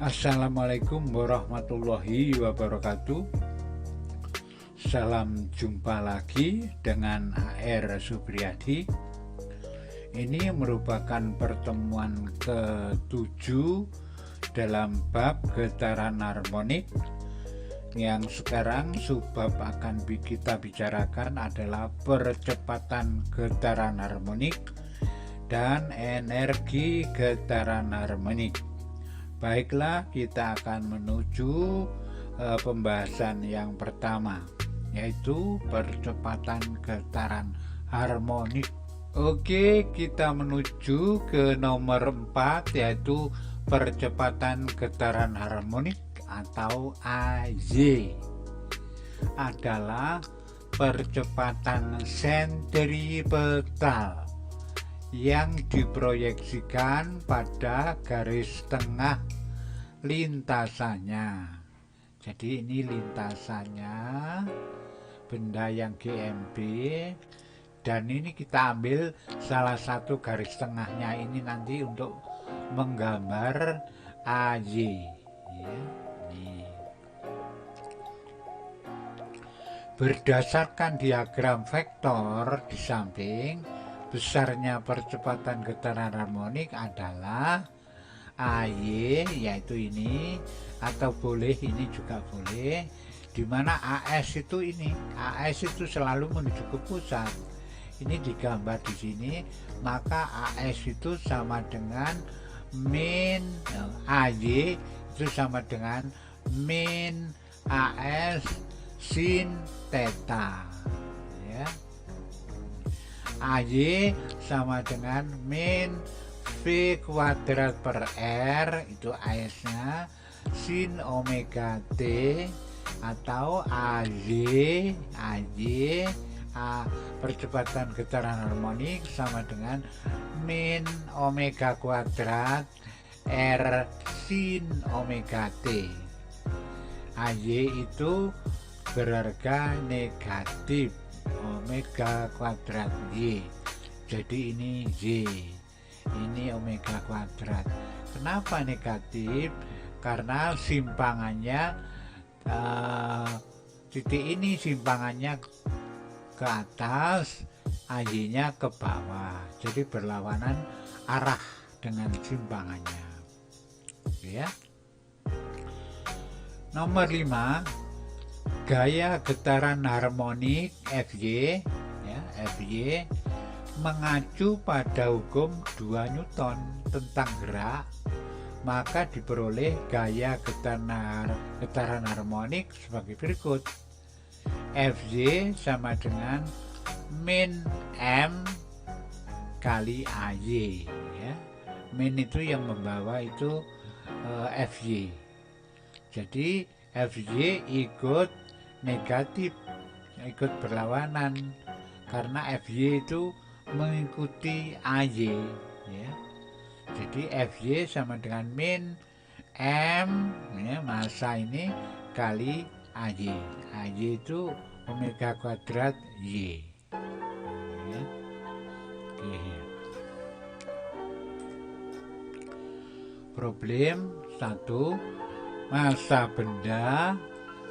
Assalamualaikum warahmatullahi wabarakatuh. Salam jumpa lagi dengan HR Supriyadi. Ini merupakan pertemuan ke-7 dalam bab getaran harmonik. Yang sekarang subbab akan kita bicarakan adalah percepatan getaran harmonik dan energi getaran harmonik. Baiklah, kita akan menuju pembahasan yang pertama, yaitu percepatan getaran harmonik. Oke, kita menuju ke nomor 4, yaitu percepatan getaran harmonik atau AY. Adalah percepatan sentripetal yang diproyeksikan pada garis tengah lintasannya. Jadi ini lintasannya benda yang GMB, dan ini kita ambil salah satu garis tengahnya ini nanti untuk menggambar AY ya. Berdasarkan diagram vektor di samping, besarnya percepatan getaran harmonik adalah AY, yaitu ini, atau boleh ini juga boleh, dimana AS itu selalu menuju ke pusat. Ini digambar di sini, maka AS itu sama dengan min AY itu sama dengan min AS sin theta ya. AY sama dengan min V kuadrat per R, itu AS nya, sin omega T, atau AY percepatan getaran harmonik sama dengan min omega kuadrat R sin omega T. AY itu berharga negatif omega kuadrat Y, jadi ini Y, ini omega kuadrat. Kenapa negatif? Karena simpangannya titik ini simpangannya ke atas, AY nya ke bawah, jadi berlawanan arah dengan simpangannya ya. Nomor 5, gaya getaran harmonik Fy ya, Fy mengacu pada hukum 2 Newton tentang gerak, maka diperoleh gaya getaran harmonik sebagai berikut. Fy sama dengan min M kali AY ya. Min itu yang membawa itu Fy. Jadi Fy ikut negatif, ikut berlawanan, karena Fy itu mengikuti AY ya. Jadi Fy sama dengan min M ya, massa ini kali AY. AY itu omega kuadrat Y ya. Oke. Problem 1, massa benda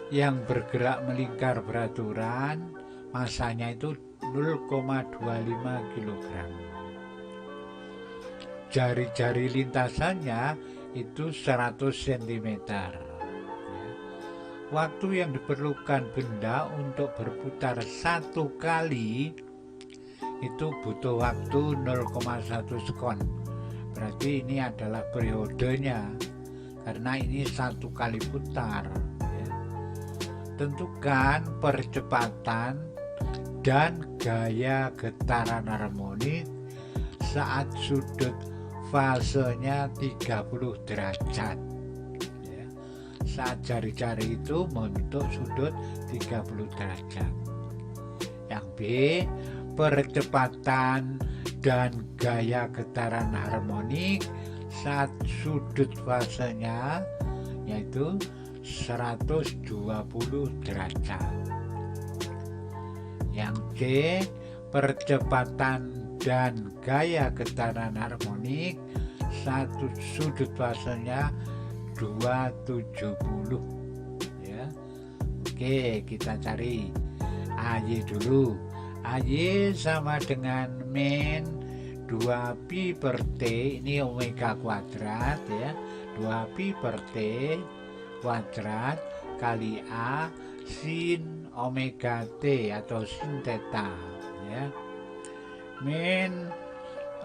yang bergerak melingkar beraturan, massanya itu 0,25 kg. Jari-jari lintasannya itu 100 cm. Waktu yang diperlukan benda untuk berputar 1 kali itu butuh waktu 0,1 sekon. Berarti ini adalah periodenya, karena ini 1 kali putar ya. Tentukan percepatan dan gaya getaran harmonik saat sudut fasenya 30 derajat ya. Saat jari-jari itu membentuk sudut 30 derajat. Yang B, percepatan dan gaya getaran harmonik saat sudut fasenya yaitu 120 derajat. Yang C, percepatan dan gaya getaran harmonik saat sudut fasenya 270 ya. Oke, kita cari AY dulu. AY sama dengan min 2pi per T, ini omega kuadrat ya, 2pi per T kuadrat kali A sin omega T atau sin theta ya, min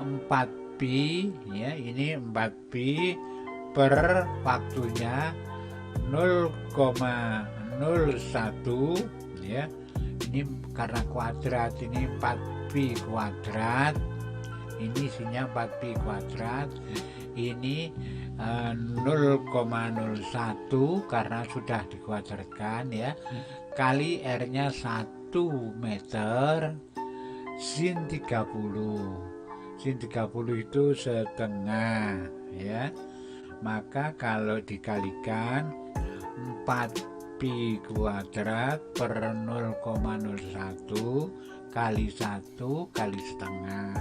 4pi ya, ini 4pi per waktunya 0,01 ya, ini karena kuadrat, ini 4pi kuadrat, ini isinya 4pi kuadrat, ini 0,01 karena sudah dikuadratkan ya, kali R nya 1 meter sin 30. Sin 30 itu setengah ya, maka kalau dikalikan 4pi kuadrat per 0,01 kali 1 kali setengah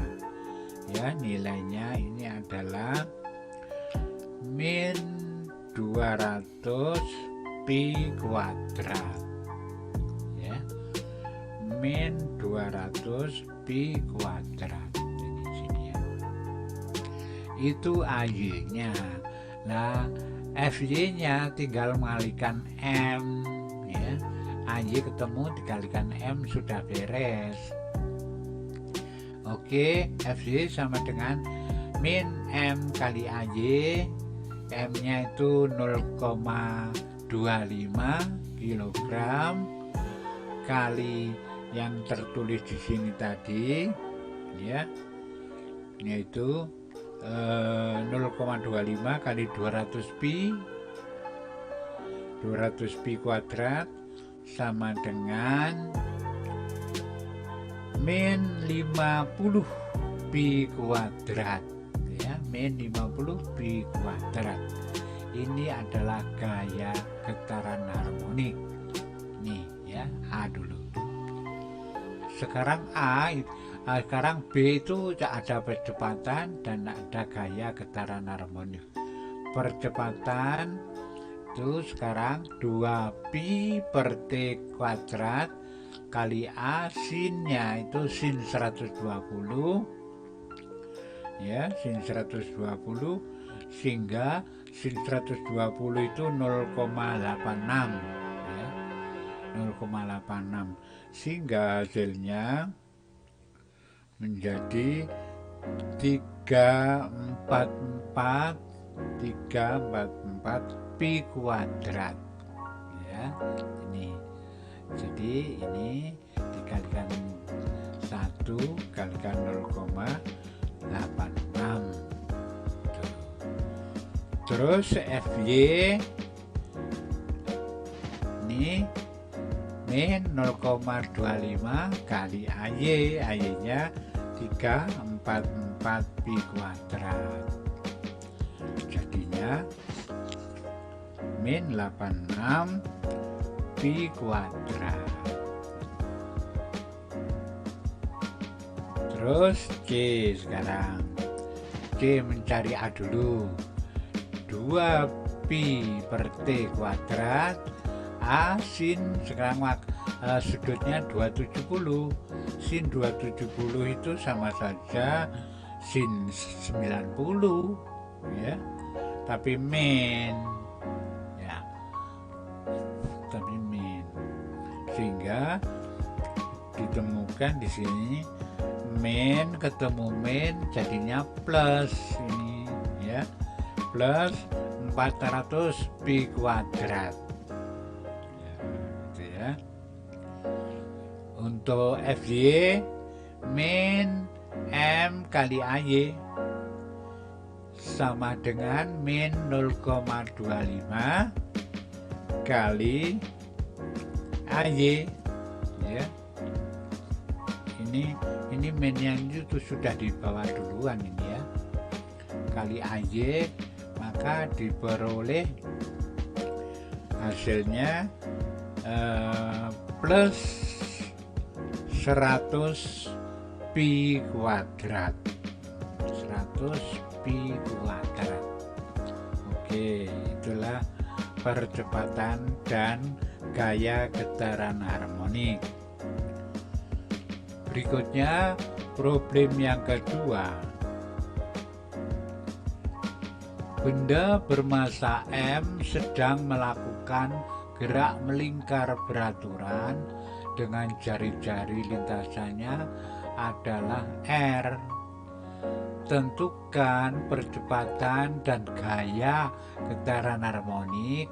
ya, nilainya ini adalah min 200 pi kuadrat ya, min 200 pi kuadrat ini sini ya. Itu AY nya. Nah FY nya tinggal mengalihkan M ya, AY ketemu dikalikan M sudah beres. Oke, FY sama dengan min M kali AY, M nya itu 0,25 kg kali yang tertulis di sini tadi ya, yaitu 0,25 kali 200 pi kuadrat sama dengan min 50 pi kuadrat ya, min 50 pi kuadrat. Ini adalah gaya getaran harmonik nih ya, A dulu. Sekarang sekarang B itu ada percepatan dan ada gaya getaran harmonik. Percepatan itu sekarang 2pi per T kuadrat kali A, sinnya itu sin 120 ya, sin 120, sehingga sin 120 itu 0,86 ya, 0,86, sehingga hasilnya menjadi 344 pi kuadrat ya, ini. Jadi ini dikalikan 1 kalikan 0,86. Terus FY ini min 0,25 kali AY, AY nya 344 pi kuadrat, jadinya min 86 pi kuadrat. Terus C sekarang, C mencari A dulu, 2pi per T kuadrat, A sin sekarang sudutnya 270, sin 270 itu sama saja sin 90 ya, tapi min ya, tapi min, sehingga ditemukan di sini min ketemu min jadinya plus ini ya, plus 400 pi kuadrat. Untuk FY min M kali AY sama dengan min 0,25 kali AY ya. Ini min yang itu sudah dibawa duluan ini ya, kali AY, maka diperoleh hasilnya plus 100 pi kuadrat, 100 pi kuadrat. Oke. itulah percepatan dan gaya getaran harmonik. Berikutnya problem yang kedua. Benda bermassa M sedang melakukan gerak melingkar beraturan dengan jari-jari lintasannya adalah R. Tentukan percepatan dan gaya getaran harmonik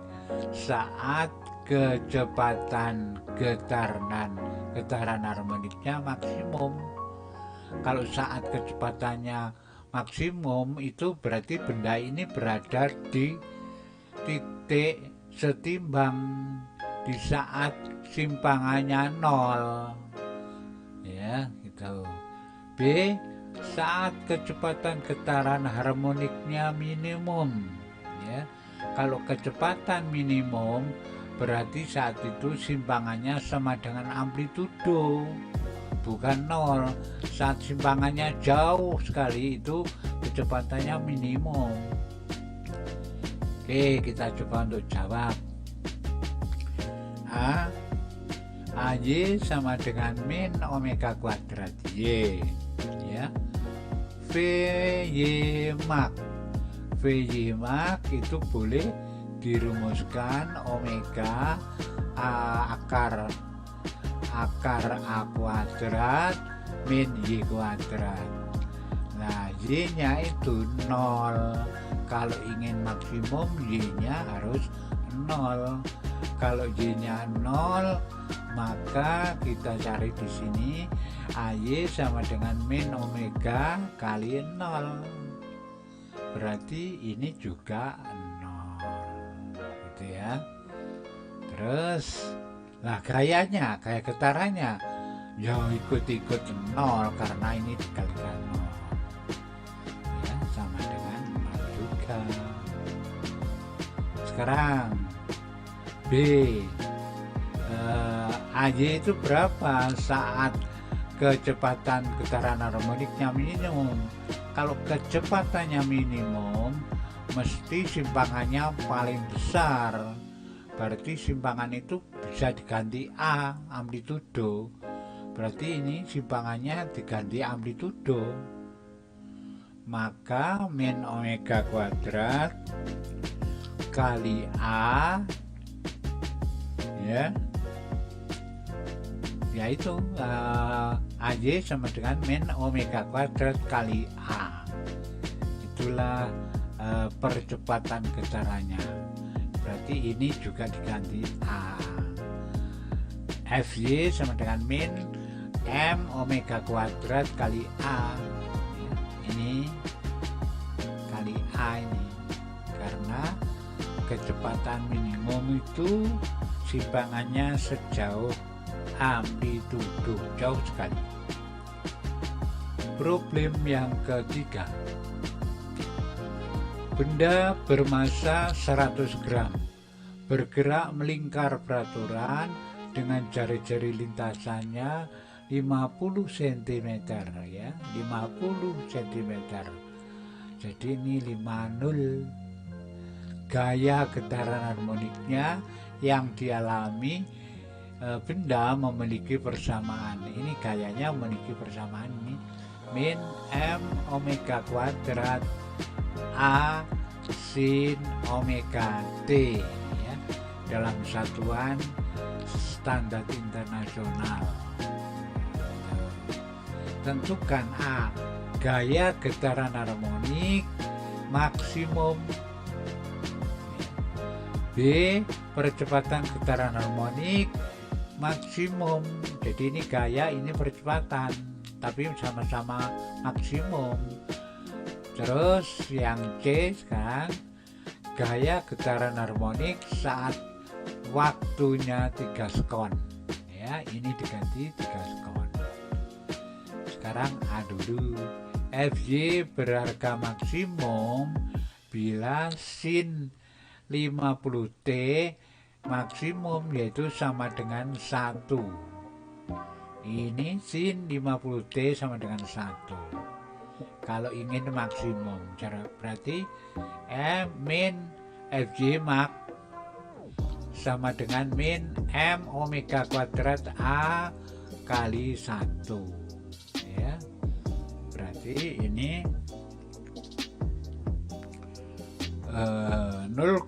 saat kecepatan getaran harmoniknya maksimum. Kalau saat kecepatannya maksimum itu berarti benda ini berada di titik setimbang di saat simpangannya 0, ya gitu. B, saat kecepatan getaran harmoniknya minimum, ya. Kalau kecepatan minimum berarti saat itu simpangannya sama dengan amplitudo, bukan 0. Saat simpangannya jauh sekali itu kecepatannya minimum. Oke, kita coba untuk jawab. A, AY sama dengan min omega kuadrat Y, ya. VY max itu boleh dirumuskan omega akar A kuadrat min Y kuadrat. Nah, Y nya itu 0. Kalau ingin maksimum Y nya harus 0. Kalau Y nya 0, maka kita cari di sini AY sama dengan min omega kali 0. Berarti ini juga 0. Gitu ya. Terus, nah gaya getarannya ya ikut-ikut 0 karena ini dikalikan 0. Ya, sama dengan 0 juga. Sekarang B, AY itu berapa saat kecepatan getaran harmoniknya minimum? Kalau kecepatannya minimum, mesti simpangannya paling besar. Berarti simpangan itu bisa diganti A, amplitudo. Berarti ini simpangannya diganti amplitudo. Maka min omega kuadrat kali A, ya, yaitu AY sama dengan min omega kuadrat kali A. Itulah percepatan getarannya. Berarti ini juga diganti A. FY sama dengan min M omega kuadrat kali A, ya, ini kali A ini, karena kecepatan minimum itu simpangannya sejauh amplitudo, jauh sekali. Problem yang ketiga. Benda bermassa 100 gram bergerak melingkar peraturan dengan jari-jari lintasannya 50 cm, ya, 50 cm. Jadi ini 50. Gaya getaran harmoniknya yang dialami benda memiliki persamaan. Ini gayanya memiliki persamaan ini min M omega kuadrat A sin omega T, ya, dalam satuan standar internasional. Tentukan A, gaya getaran harmonik maksimum. B, percepatan getaran harmonik maksimum. Jadi ini gaya, ini percepatan, tapi sama-sama maksimum. Terus yang C sekarang, gaya getaran harmonik saat waktunya 3 sekon. Ya, ini diganti 3 sekon. Sekarang A dulu. FY berharga maksimum bila sin 50T maksimum, yaitu sama dengan 1. Ini sin 50T sama dengan 1. Kalau ingin maksimum, berarti min Fj mak sama dengan min M omega kuadrat A kali 1 ya. Berarti ini 0,1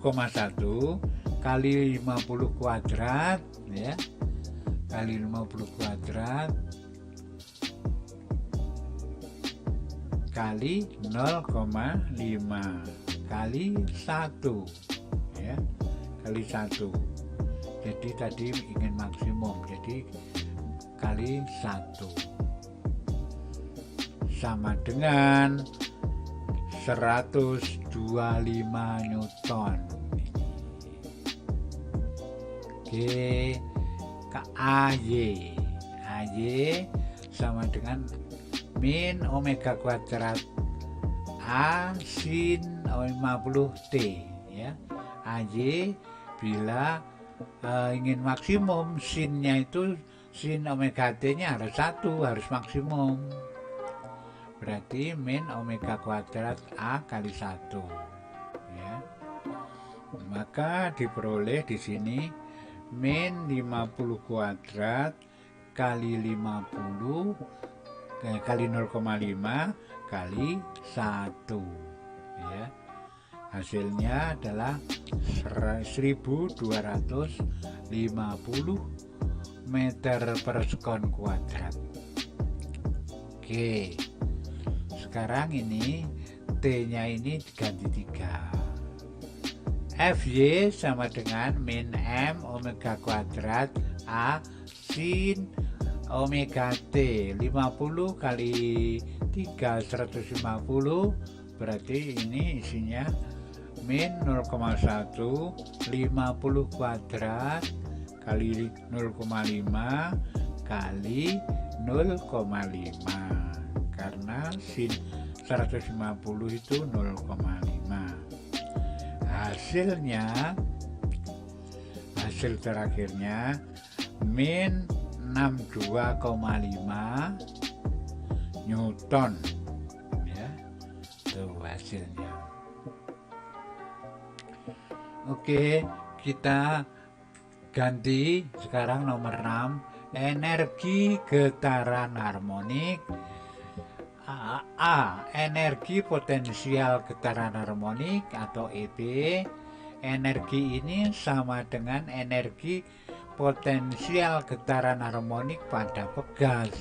kali 50 kuadrat ya, kali 50 kuadrat kali 0,5 kali 1 ya, kali 1. Jadi tadi ingin maksimum, jadi kali 1 sama dengan 125 Newton. Oke, ke AY. AY sama dengan min omega kuadrat A sin 50 T ya. AY bila ingin maksimum, sinnya itu sin omega T nya harus 1, harus maksimum. Berarti min omega kuadrat A kali 1 ya. Maka diperoleh di sini min 50 kuadrat kali 50 kali 0,5 kali 1 ya. Hasilnya adalah 1250 meter per sekon kuadrat. Oke, sekarang ini T-nya ini diganti 3. Fy sama dengan min M omega kuadrat A sin omega T 50 kali 3 150, berarti ini isinya min 0,1 50 kuadrat kali 0,5 kali 0,5, karena sin 150 itu 0,5. Hasil terakhirnya min 62,5 Newton ya, itu hasilnya. Oke, kita ganti sekarang nomor 6, energi getaran harmonik. A. Energi potensial getaran harmonik atau EB. Energi ini sama dengan energi potensial getaran harmonik pada pegas,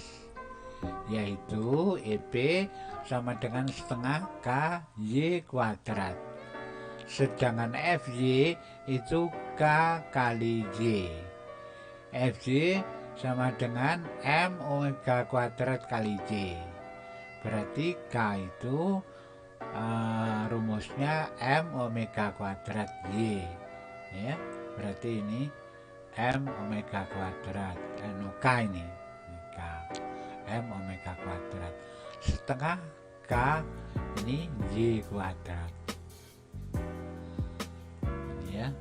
yaitu EB sama dengan setengah KY kuadrat. Sedangkan FY itu K kali Y. FY sama dengan M omega kuadrat kali Y. Berarti K itu rumusnya M omega kuadrat Y ya. Berarti ini M omega kuadrat, K ini K, M omega kuadrat setengah K ini Y kuadrat ya.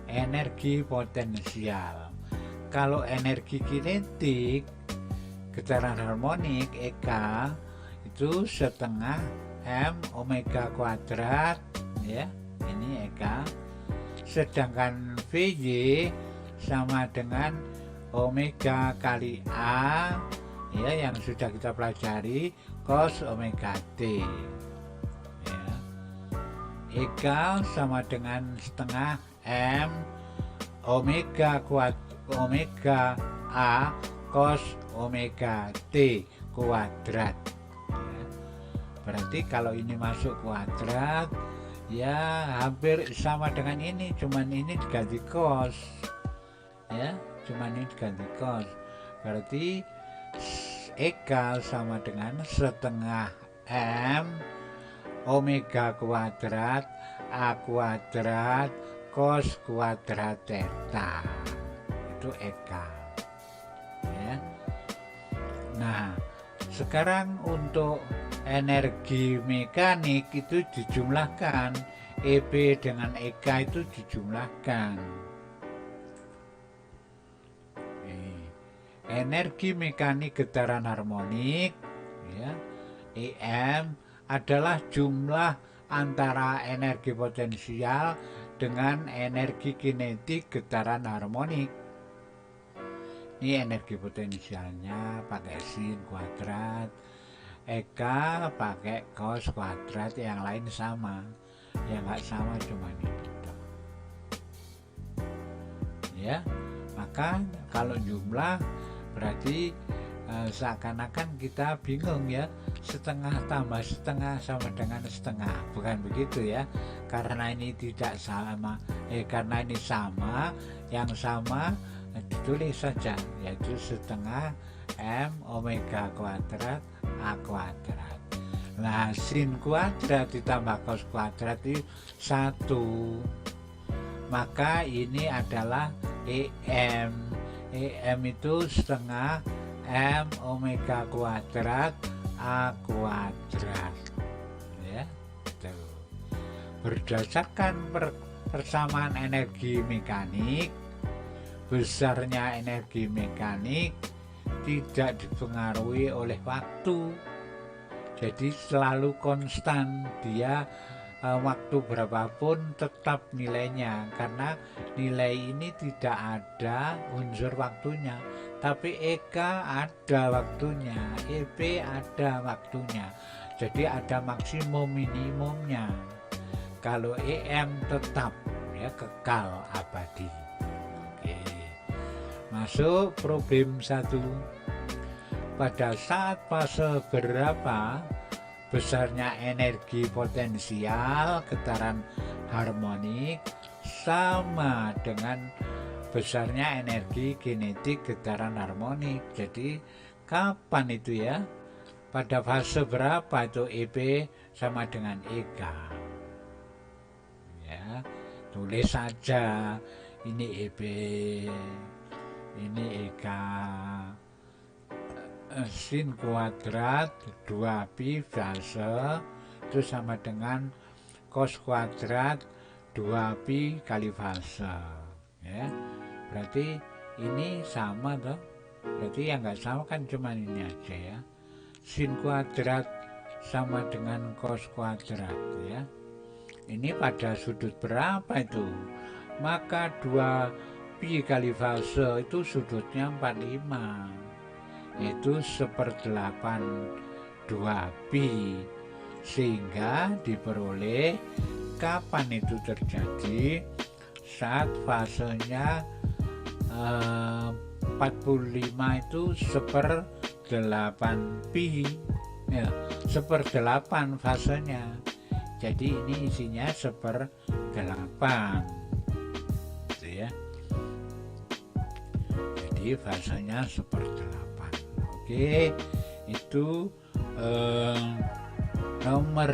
Energi potensial. Kalau energi kinetik getaran harmonik EK itu setengah M omega kuadrat ya, ini EK. Sedangkan VY sama dengan omega kali A ya, yang sudah kita pelajari, cos omega T ya. EK sama dengan setengah M omega A cos omega T kuadrat ya. Berarti kalau ini masuk kuadrat ya hampir sama dengan ini, cuman ini diganti cos ya, cuman ini diganti cos. Berarti EK sama dengan setengah M omega kuadrat A kuadrat cos kuadrat theta, itu EK ya. Nah, sekarang untuk energi mekanik itu dijumlahkan, EB dengan EK itu dijumlahkan. Energi mekanik getaran harmonik ya, EM adalah jumlah antara energi potensial dengan energi kinetik getaran harmonik. Ini energi potensialnya pakai sin kuadrat, Eka pakai cos kuadrat, yang lain sama. Yang nggak sama cuma ini. Ya, maka kalau jumlah berarti seakan-akan kita bingung ya, setengah tambah setengah sama dengan setengah, bukan begitu ya, karena ini tidak sama, karena ini sama, yang sama ditulis saja, yaitu setengah M omega kuadrat A kuadrat. Nah, sin kuadrat ditambah cos kuadrat itu 1, maka ini adalah EM. EM itu setengah M omega kuadrat A kuadrat, ya. Tuh. Berdasarkan persamaan energi mekanik, besarnya energi mekanik tidak dipengaruhi oleh waktu, jadi selalu konstan dia. Waktu berapapun tetap nilainya, karena nilai ini tidak ada unsur waktunya, tapi Eka ada waktunya, EP ada waktunya, jadi ada maksimum minimumnya. Kalau EM tetap ya, kekal abadi. Oke. Masuk problem 1. Pada saat fase berapa besarnya energi potensial getaran harmonik sama dengan besarnya energi kinetik getaran harmonik. Jadi kapan itu ya? Pada fase berapa itu EP sama dengan EK? Ya, tulis saja, ini EP, ini EK. Sin kuadrat 2pi fase itu sama dengan cos kuadrat 2pi kali fase, ya. Berarti ini sama toh, berarti yang nggak sama kan cuma ini aja ya, sin kuadrat sama dengan cos kuadrat ya. Ini pada sudut berapa itu? Maka 2pi kali fase itu sudutnya 45, itu 1/8 2pi, sehingga diperoleh kapan itu terjadi? Saat fasenya 45 itu 1/8pi ya, 1/8 fasenya, jadi ini isinya 1/8 gitu ya, jadi fasenya 1/8. Oke, itu nomor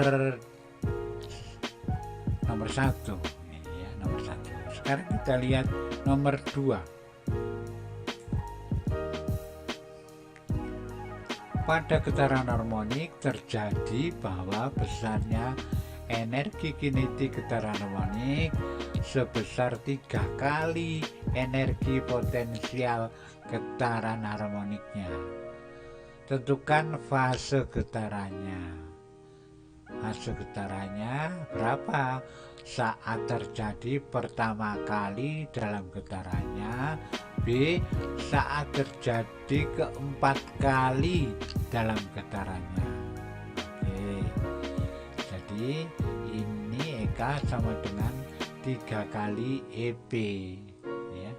1 ya, nomor 1. Sekarang kita lihat nomor 2. Pada getaran harmonik terjadi bahwa besarnya energi kinetik getaran harmonik sebesar 3 kali energi potensial getaran harmoniknya. Tentukan fase getarannya. Fase getarannya berapa saat terjadi pertama kali dalam getarannya, B saat terjadi keempat kali dalam getarannya. Oke, jadi ini Eka sama dengan 3 kali EP ya.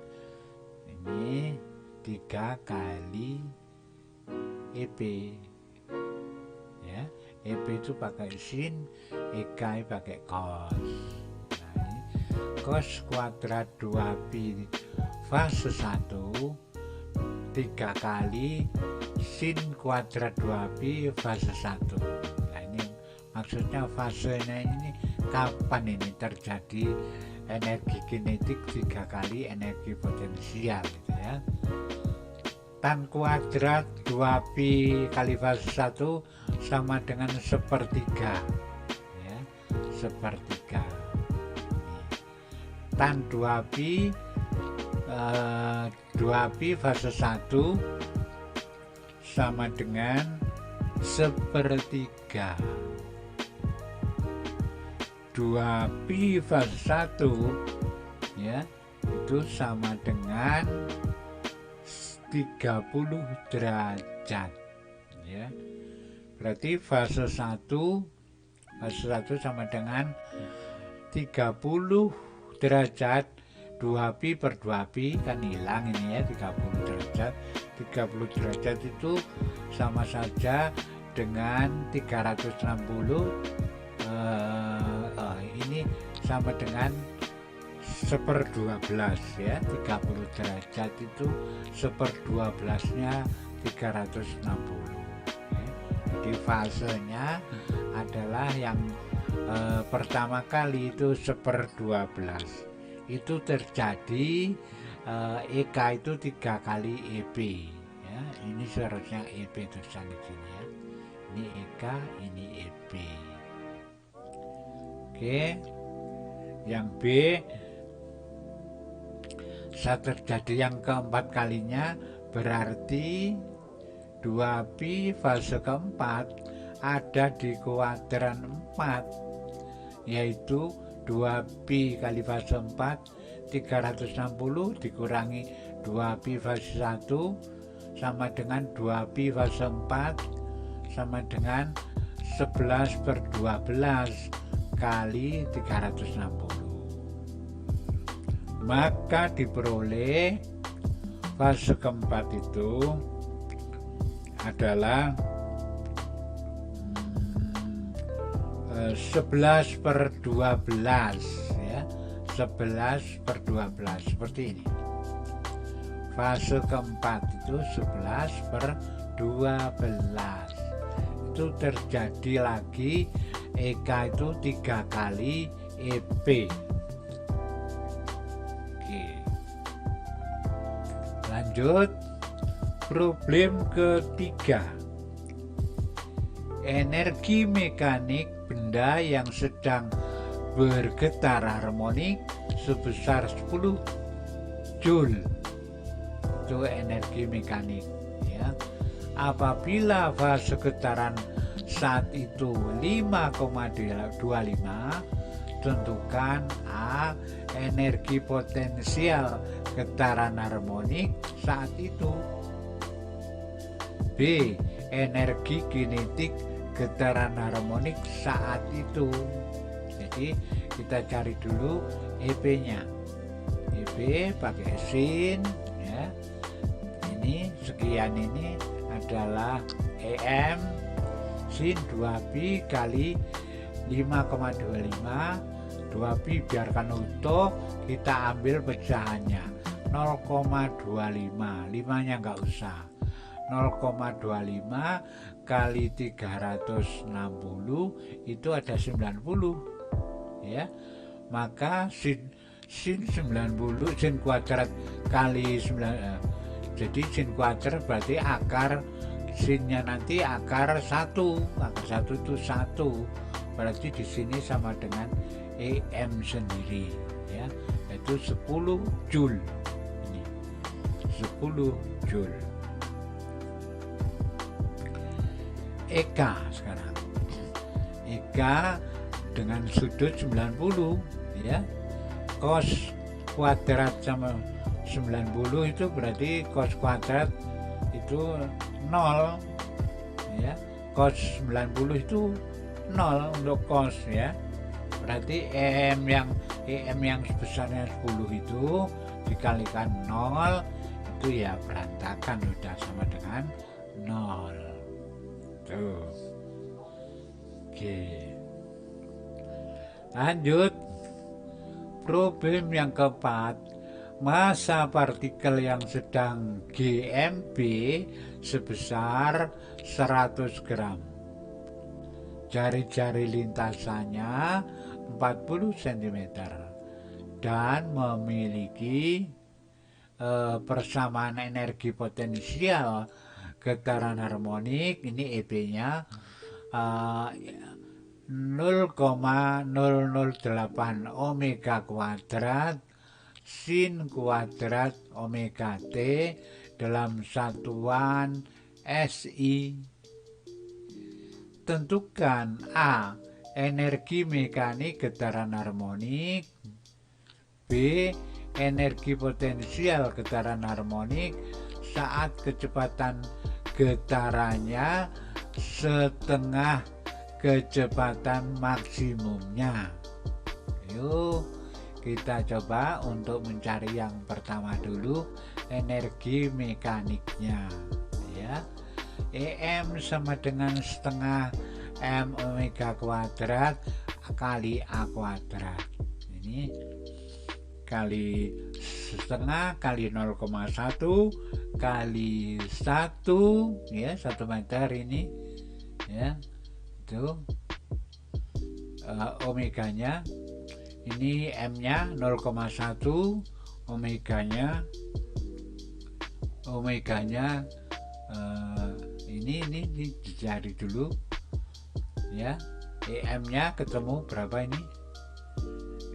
Ini 3 kali EP ya. EP itu pakai sin, EK pakai cos. Nah, ini cos kuadrat 2pi fase 1 3 kali sin kuadrat 2pi fase 1. Nah, ini maksudnya fasenya ini kapan ini terjadi energi kinetik 3 kali energi potensial gitu ya. Tan kuadrat 2pi kali fase 1 sama dengan 1/3 ya, 1/3. Tan 2pi 2pi fase 1 sama dengan 1/3. 2pi fase 1 ya itu sama dengan 30 derajat ya. Berarti fase 1 sama dengan 30 derajat. 2pi per 2pi kan hilang ini ya, 30 derajat. 30 derajat itu sama saja dengan 360 ini sama dengan 1/12 ya. 30 derajat itu 1/12-nya 360 ya. Jadi fasenya adalah yang pertama kali itu 1/12 itu terjadi EK itu 3 kali EP ya. Ini seharusnya EP tulisan di sini ya. Ini EK, ini EP. Oke. Yang B saat terjadi yang keempat kalinya berarti 2pi fase keempat ada di kuadran 4 yaitu 2pi kali fase 4 360 dikurangi 2pi fase 1 sama dengan 2pi fase 4 sama dengan 11/12 kali 360. Maka diperoleh fase keempat itu adalah 11/12 ya, 11/12 seperti ini. Fase keempat itu 11/12 itu terjadi lagi EK itu 3 kali EP. Oke. Lanjut problem ketiga. Energi mekanik benda yang sedang bergetar harmonik sebesar 10 Joule itu energi mekanik ya. Apabila fase getaran saat itu 5,25 tentukan A energi potensial getaran harmonik saat itu, B energi kinetik getaran harmonik saat itu. Jadi kita cari dulu EP-nya. EP pakai sin ya. Ini sekian, ini adalah EM sin 2pi kali 5,25. 2pi biarkan utuh, kita ambil pecahannya 0,25, 5-nya nggak usah. 0,25 kali 360 itu ada 90 ya. Maka sin 90 sin kuadrat kali 9 jadi sin kuadrat berarti akar sinnya nanti akar 1 itu 1 berarti di sini sama dengan EM sendiri ya, yaitu 10 Joule. Ini 10 Joule. EK sekarang. EK dengan sudut 90 ya. Cos kuadrat sama 90 itu berarti cos kuadrat itu 0 ya. Cos 90 itu 0 untuk cos ya. Berarti EM yang sebesarnya 10 itu dikalikan 0 itu ya berantakan, udah sama dengan 0. Tuh. Oke. Lanjut. Problem yang keempat. Massa partikel yang sedang GMB sebesar 100 gram. Jari-jari lintasannya 40 cm dan memiliki persamaan energi potensial getaran harmonik, ini EP-nya 0,008 omega kuadrat sin kuadrat omega T dalam satuan SI. Tentukan A energi mekanik getaran harmonik. B. Energi potensial getaran harmonik saat kecepatan getarannya setengah kecepatan maksimumnya. Yuk kita coba untuk mencari yang pertama dulu, energi mekaniknya ya. EM sama dengan setengah M omega kuadrat kali A kuadrat. Ini kali setengah kali 0,1 kali 1 ya, 1 meter ini ya, itu omeganya. Ini M-nya 0,1, omeganya ini dicari dulu ya. EM-nya ketemu berapa ini?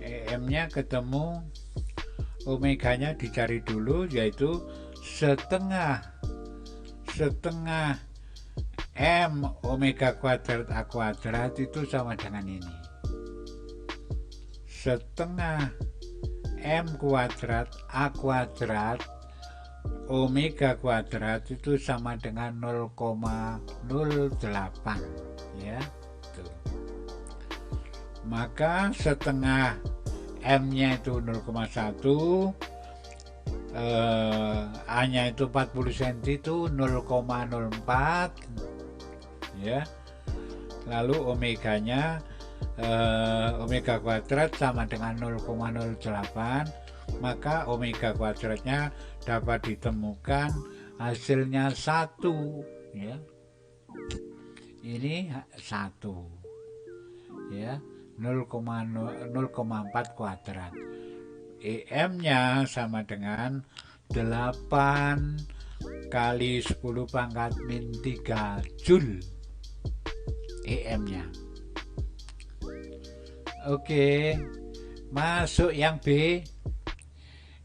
EM-nya ketemu, omeganya dicari dulu, yaitu setengah M omega kuadrat A kuadrat itu sama dengan ini, setengah M kuadrat A kuadrat omega kuadrat itu sama dengan 0,08 ya. Tuh. Maka setengah M-nya itu 0,1, A-nya itu 40 cm itu 0,04 ya. Lalu omeganya omega kuadrat sama dengan 0,08, maka omega kuadratnya dapat ditemukan hasilnya 1 ya. Ini 1 ya, 0,4 kuadrat. EM-nya sama dengan 8 kali 10 pangkat min 3 Joule EM-nya. Oke, masuk yang B.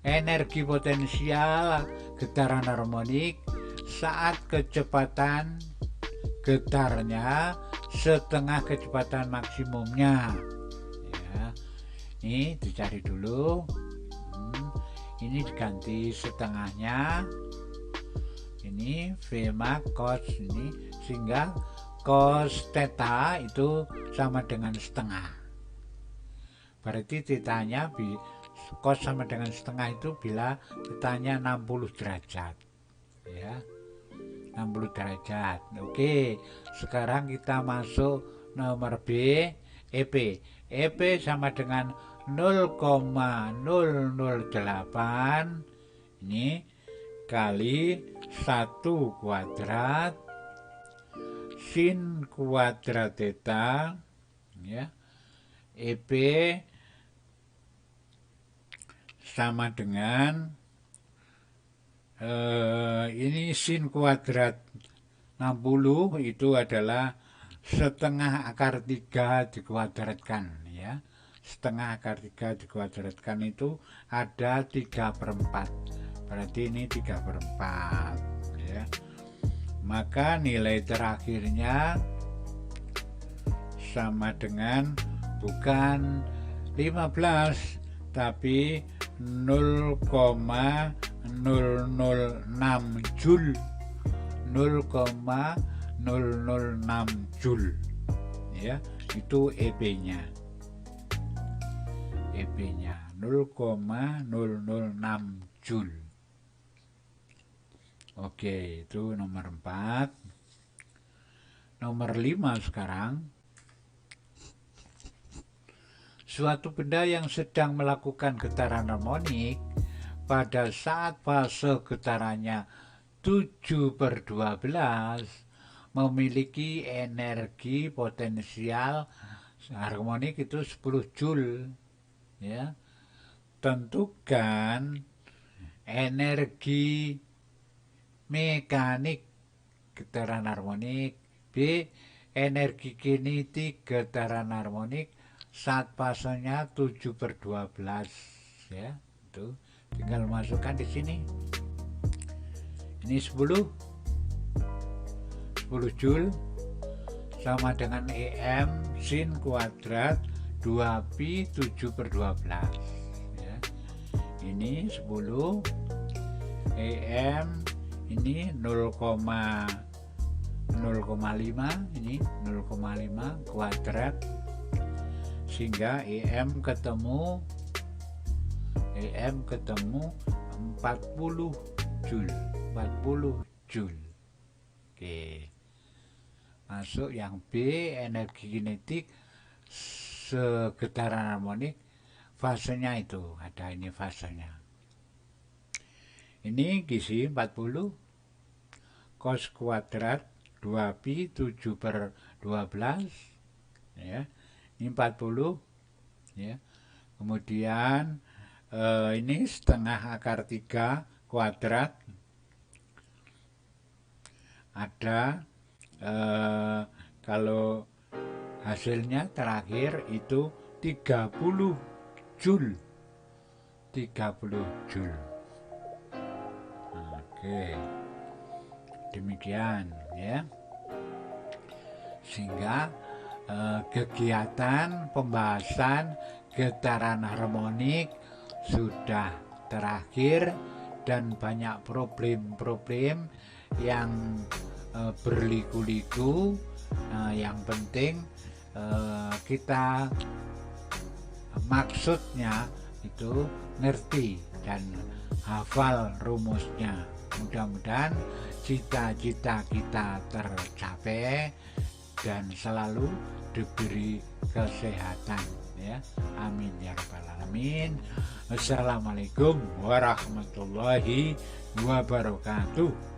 Energi potensial getaran harmonik saat kecepatan getarnya setengah kecepatan maksimumnya ya. Ini dicari dulu. Ini diganti setengahnya, ini V max cos ini, sehingga cos theta itu sama dengan setengah. Berarti thetanya cos sama dengan setengah itu bila thetanya 60 derajat ya, 60 derajat. Oke, sekarang kita masuk nomor B, EP. EP sama dengan 0,008 ini kali 1 kuadrat sin kuadrat theta ya. EP sama dengan ini sin kuadrat 60 itu adalah setengah akar 3 dikuadratkan ya. Setengah akar 3 dikuadratkan itu ada 3/4, berarti ini 3/4 ya. Maka nilai terakhirnya sama dengan bukan 15 tapi 0,006 Joule, 0,006 Joule ya, itu EP-nya. EP-nya 0,006 Joule. Oke, itu nomor 4. Nomor 5 sekarang. Suatu benda yang sedang melakukan getaran harmonik pada saat fase getarannya 7/12 memiliki energi potensial harmonik itu 10 Joule ya. Tentukan energi mekanik getaran harmonik. B. Energi kinetik getaran harmonik saat fasenya 7/12 ya. Itu tinggal masukkan di sini. Ini 10 Joule sama dengan EM sin kuadrat 2pi 7/12 ya. Ini 10 EM ini 0,5 ini 0,5 kuadrat, sehingga EM ketemu 40 Joule. Oke. Masuk yang B, energi kinetik segetaran harmonik, fasenya itu ada ini fasenya. Ini gizi 40 cos kuadrat 2pi 7/12 ya. Ini 40 ya. Kemudian ini setengah akar 3 kuadrat, ada kalau hasilnya terakhir itu 30 Joule. Oke, demikian ya. Sehingga kegiatan pembahasan getaran harmonik sudah terakhir, dan banyak problem-problem yang berliku-liku. Yang penting kita maksudnya itu ngerti dan hafal rumusnya. Mudah-mudahan cita-cita kita tercapai dan selalu diberi kesehatan ya. Amin ya rabbal alamin. Assalamualaikum warahmatullahi wabarakatuh.